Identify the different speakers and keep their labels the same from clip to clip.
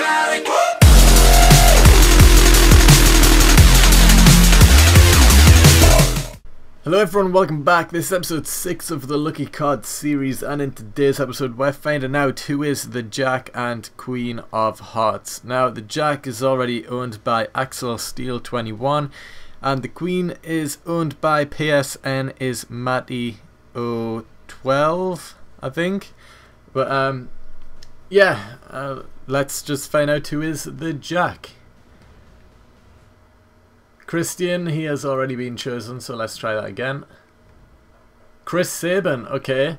Speaker 1: dramatic.
Speaker 2: Hello everyone, welcome back. This is episode 6 of the Lucky Card series, and in today's episode we're finding out who is the Jack and Queen of Hearts. Now the Jack is already owned by Axel Steel 21 and the Queen is owned by PSN is Matty 012, I think. But let's just find out who is the Jack. Christian, he has already been chosen, so let's try that again. Chris Sabin, okay.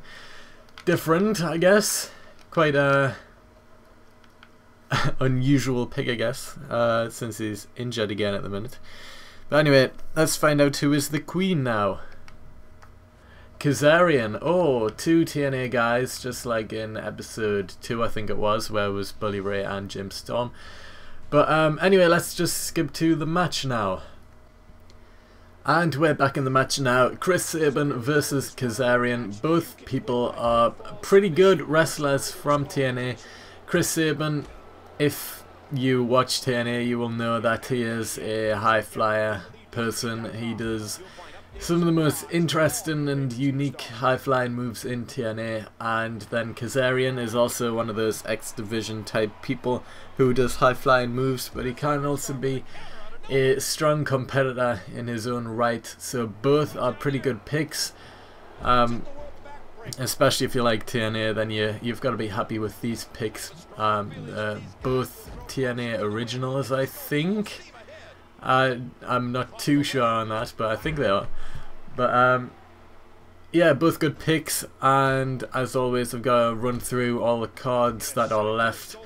Speaker 2: Different, I guess. Quite a unusual pick, I guess, since he's injured again at the minute. But anyway, let's find out who is the Queen now. Kazarian, oh, 2 TNA guys, just like in episode 2 I think it was, where it was Bully Ray and Jim Storm. But anyway, let's just skip to the match now. And we're back in the match now. Chris Sabin versus Kazarian. Both people are pretty good wrestlers from TNA. Chris Sabin, if you watch TNA, you will know that he is a high flyer person. He does some of the most interesting and unique high flying moves in TNA. And then Kazarian is also one of those X Division type people who does high flying moves, but he can also be a strong competitor in his own right. So both are pretty good picks, especially if you like TNA, then you've got to be happy with these picks. Both TNA originals, I think. I'm not too sure on that, but I think they are. But yeah, both good picks, and as always I've got to run through all the cards that are left.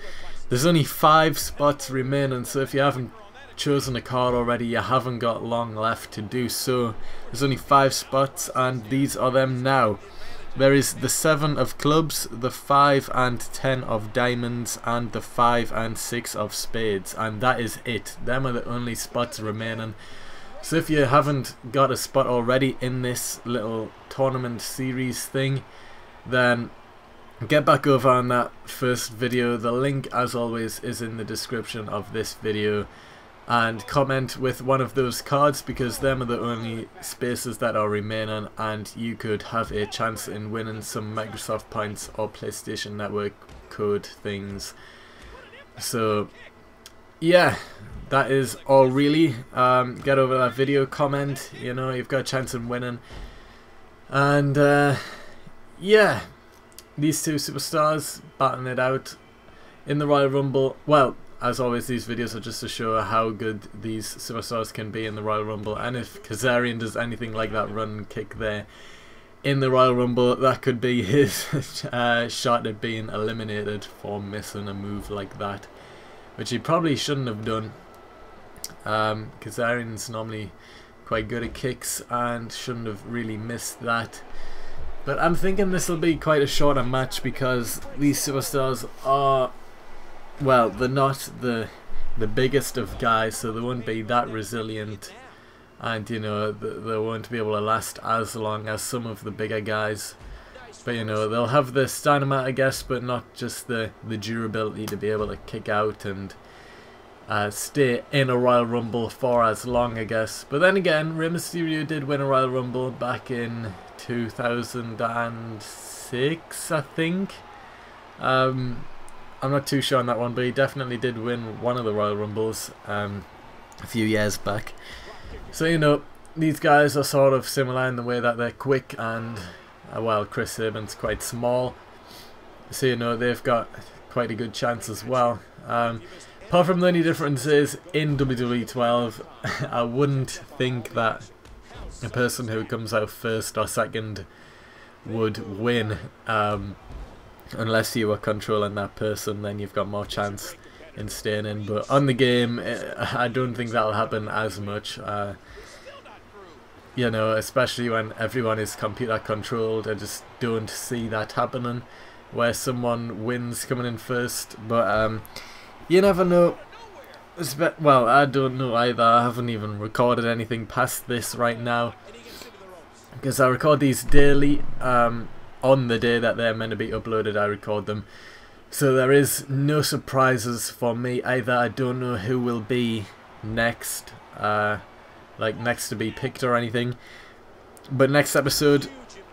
Speaker 2: There's only 5 spots remaining, so if you haven't chosen a card already, you haven't got long left to do so. There's only 5 spots, and these are them now. There is the 7 of clubs, the 5 and 10 of diamonds, and the 5 and 6 of spades, and that is it. Them are the only spots remaining. So if you haven't got a spot already in this little tournament series thing, then get back over on that first video. The link, as always, is in the description of this video. And comment with one of those cards, because them are the only spaces that are remaining, and you could have a chance in winning some Microsoft points or PlayStation Network code things. So yeah, that is all really. Get over that video, comment, you know, you've got a chance in winning. And yeah, these 2 superstars battling it out in the Royal Rumble. Well, as always, these videos are just to show how good these superstars can be in the Royal Rumble, and if Kazarian does anything like that run kick there in the Royal Rumble, that could be his shot at being eliminated for missing a move like that, which he probably shouldn't have done. Kazarian's normally quite good at kicks and shouldn't have really missed that. But I'm thinking this will be quite a shorter match, because these superstars are, well, they're not the biggest of guys, so they won't be that resilient, and you know, they won't be able to last as long as some of the bigger guys. But you know, they'll have the stamina, I guess, but not just the durability to be able to kick out and stay in a Royal Rumble for as long, I guess. But then again, Rey Mysterio did win a Royal Rumble back in 2006, I think. I'm not too sure on that one, but he definitely did win one of the Royal Rumbles a few years back. So you know, these guys are sort of similar in the way that they're quick, and well, Chris Sabin's quite small, so you know, they've got quite a good chance as well. Apart from the only difference is, in WWE 12, I wouldn't think that a person who comes out first or second would win. Unless you were controlling that person, then you've got more chance in staying in. But on the game, I don't think that'll happen as much. You know, especially when everyone is computer controlled, I just don't see that happening, where someone wins coming in first. But you never know. Well, I don't know either. I haven't even recorded anything past this right now, because I record these daily. On the day that they're meant to be uploaded, I record them. So there is no surprises for me either. I don't know who will be next, like next to be picked or anything. But next episode,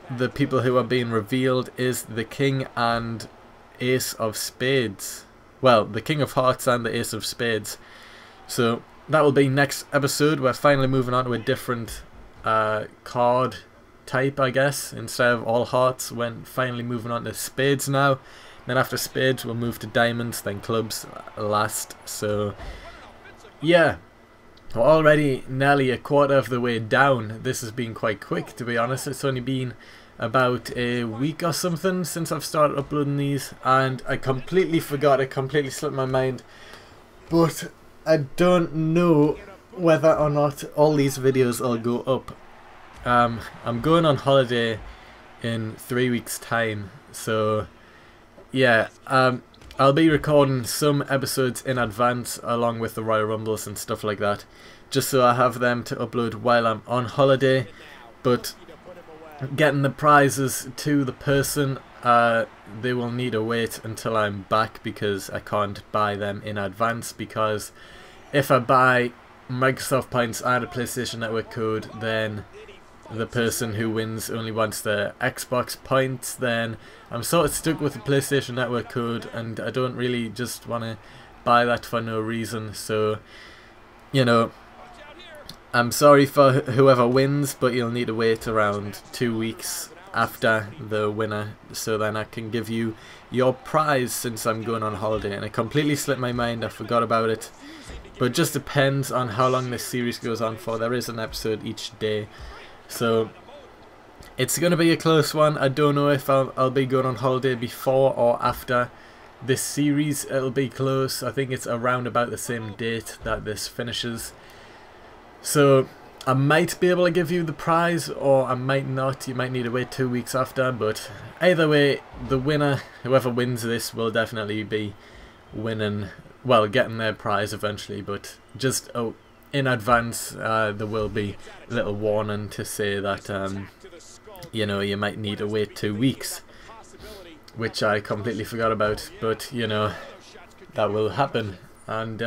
Speaker 2: the people who are being revealed is the King and Ace of Spades. Well, the King of Hearts and the Ace of Spades. So that will be next episode. We're finally moving on to a different card type, I guess. Instead of all hearts, we're finally moving on to spades now. Then after spades, we'll move to diamonds, then clubs last. So, yeah. We're already nearly a quarter of the way down. This has been quite quick, to be honest. It's only been about a week or something since I've started uploading these. And I completely forgot. It completely slipped my mind. But I don't know whether or not all these videos will go up. I'm going on holiday in 3 weeks' time. So... yeah, I'll be recording some episodes in advance along with the Royal Rumbles and stuff like that, just so I have them to upload while I'm on holiday. But getting the prizes to the person, they will need to wait until I'm back, because I can't buy them in advance, because if I buy Microsoft points and a PlayStation Network code, then the person who wins only wants the Xbox points. Then I'm sort of stuck with the PlayStation Network code, and I don't really just want to buy that for no reason. So, you know, I'm sorry for whoever wins, but you'll need to wait around 2 weeks after the winner, so then I can give you your prize, since I'm going on holiday. And it completely slipped my mind, I forgot about it. But it just depends on how long this series goes on for. There is an episode each day. So it's going to be a close one. I don't know if I'll be going on holiday before or after this series. It'll be close. I think it's around about the same date that this finishes. So I might be able to give you the prize, or I might not. You might need to wait 2 weeks after. But either way, the winner, whoever wins this, will definitely be winning, well, getting their prize eventually. But just in advance, there will be a little warning to say that, you know, you might need to wait 2 weeks, which I completely forgot about. But, you know, that will happen. And,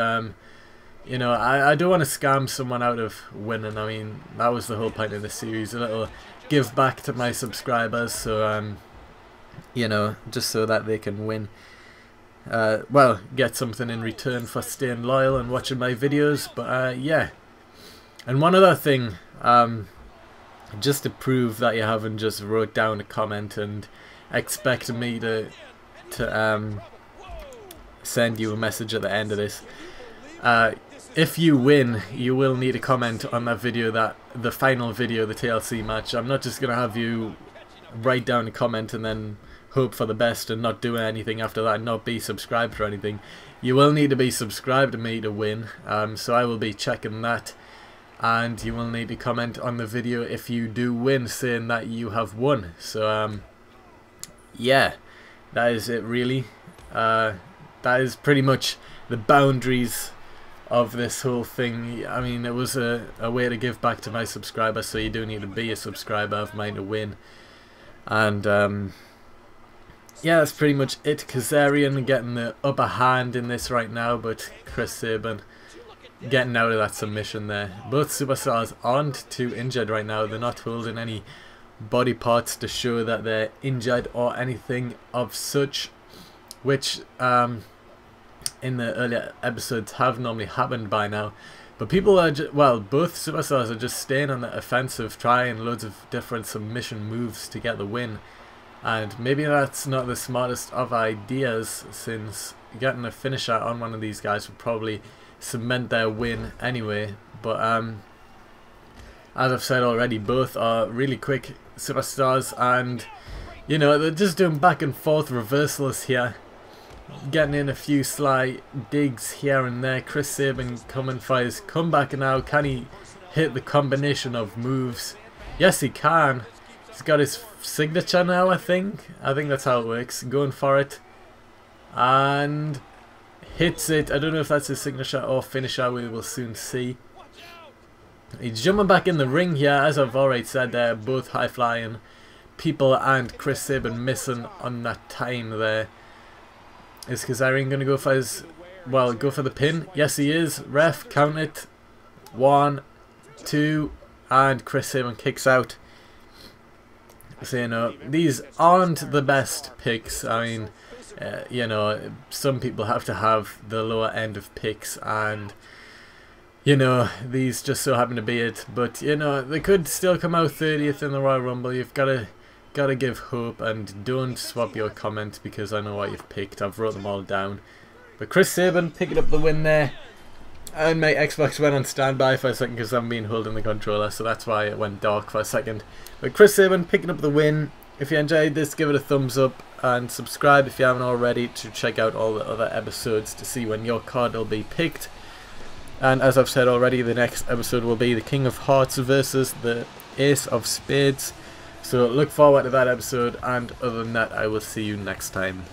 Speaker 2: you know, I don't want to scam someone out of winning. I mean, that was the whole point of the series, a little give back to my subscribers. So, you know, just so that they can win. Well, get something in return for staying loyal and watching my videos. But yeah, and one other thing, just to prove that you haven't just wrote down a comment and expect me to send you a message at the end of this. If you win, you will need to comment on that video, the final video, the TLC match. I'm not just gonna have you write down a comment and then hope for the best and not do anything after that, and not be subscribed or anything. You will need to be subscribed to me to win, so I will be checking that, and you will need to comment on the video if you do win, saying that you have won. So yeah, that is it really. That is pretty much the boundaries of this whole thing. I mean, it was a way to give back to my subscribers, so you do need to be a subscriber of mine to win. And yeah, that's pretty much it. Kazarian getting the upper hand in this right now, but Chris Sabin getting out of that submission there. Both superstars aren't too injured right now. They're not holding any body parts to show that they're injured or anything of such, which in the earlier episodes have normally happened by now. But people are well, both superstars are just staying on the offensive, trying loads of different submission moves to get the win. And maybe that's not the smartest of ideas, since getting a finisher on one of these guys would probably cement their win anyway. But as I've said already, both are really quick superstars, and you know, they're just doing back and forth reversals here, getting in a few sly digs here and there. Chris Sabin coming for his comeback now. Can he hit the combination of moves? Yes, he can. He's got his signature now, I think. I think that's how it works. Going for it. And hits it. I don't know if that's his signature or finisher. We will soon see. He's jumping back in the ring here. As I've already said, they're both high-flying people, and Chris Sabin missing on that time there. Is Kazarian going to go for his... Well, go for the pin? Yes, he is. Ref, count it. 1, 2, and Chris Sabin kicks out. So, you know, these aren't the best picks. I mean, you know, some people have to have the lower end of picks, and, you know, these just so happen to be it. But, you know, they could still come out 30th in the Royal Rumble. You've got to give hope, and don't swap your comments because I know what you've picked. I've wrote them all down. But Chris Sabin picking up the win there. And my Xbox went on standby for a second because I've been holding the controller, so that's why it went dark for a second. But Chris Sabin picking up the win. If you enjoyed this, give it a thumbs up and subscribe if you haven't already to check out all the other episodes to see when your card will be picked. And as I've said already, the next episode will be the King of Hearts versus the Ace of Spades. So look forward to that episode, and other than that, I will see you next time.